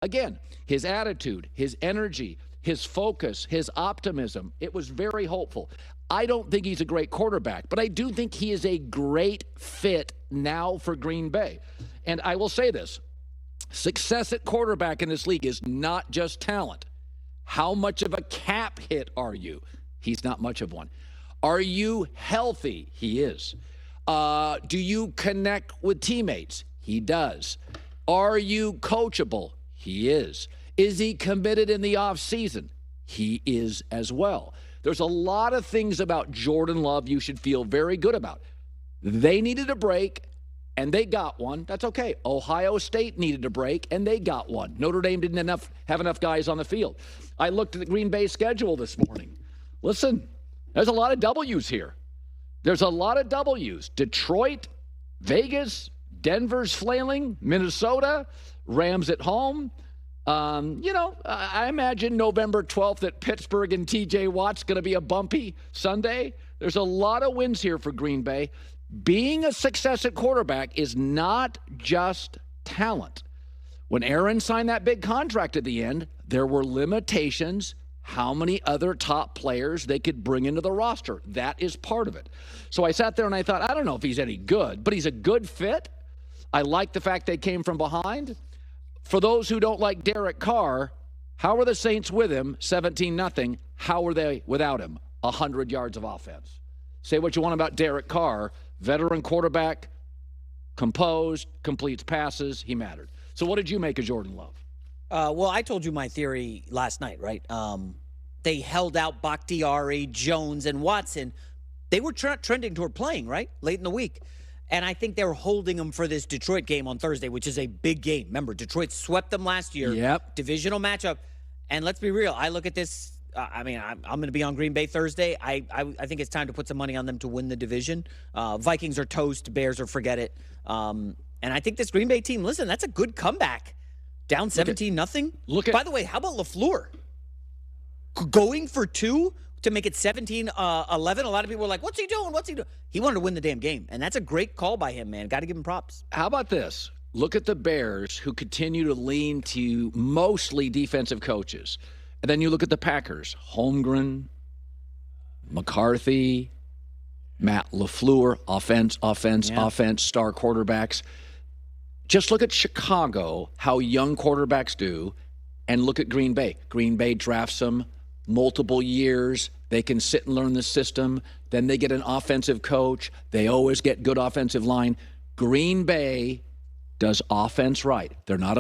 Again, his attitude, his energy, his focus, his optimism, it was very hopeful. I don't think he's a great quarterback, but I do think he is a great fit now for Green Bay. And I will say this, success at quarterback in this league is not just talent. How much of a cap hit are you? He's not much of one. Are you healthy? He is. Do you connect with teammates? He does. Are you coachable? He is. Is he committed in the offseason? He is as well. There's a lot of things about Jordan Love you should feel very good about. They needed a break, and they got one. That's okay. Ohio State needed a break, and they got one. Notre Dame didn't have enough guys on the field. I looked at the Green Bay schedule this morning. Listen, there's a lot of W's here. There's a lot of W's. Detroit, Vegas, Denver's flailing, Minnesota, Rams at home. I imagine November 12th at Pittsburgh and TJ Watt's going to be a bumpy Sunday. There's a lot of wins here for Green Bay. Being a success at quarterback is not just talent. When Aaron signed that big contract at the end, there were limitations how many other top players they could bring into the roster. That is part of it. So I sat there and I thought, I don't know if he's any good, but he's a good fit. I like the fact they came from behind. For those who don't like Derek Carr, how are the Saints with him, 17-0? How are they without him, 100 yards of offense? Say what you want about Derek Carr, veteran quarterback, composed, completes passes, he mattered. So what did you make of Jordan Love? Well, I told you my theory last night, right? They held out Bakhtiari, Jones, and Watson. They were trending toward playing, right, late in the week. And I think they're holding them for this Detroit game on Thursday, which is a big game. Remember, Detroit swept them last year. Yep. Divisional matchup. And let's be real. I look at this. I'm going to be on Green Bay Thursday. I think it's time to put some money on them to win the division. Vikings are toast. Bears are forget it. And I think this Green Bay team, listen, that's a good comeback. Down 17-0. By the way, how about LaFleur? Going for 2 to make it 17-11. A lot of people were like, what's he doing? He wanted to win the damn game. And that's a great call by him, man. Got to give him props. How about this? Look at the Bears, who continue to lean to mostly defensive coaches. And then you look at the Packers. Holmgren, McCarthy, Matt LaFleur, offense, star quarterbacks. Just look at Chicago, how young quarterbacks do, and look at Green Bay. Green Bay drafts them multiple years. They can sit and learn the system. Then they get an offensive coach. They always get good offensive line. Green Bay does offense right. They're not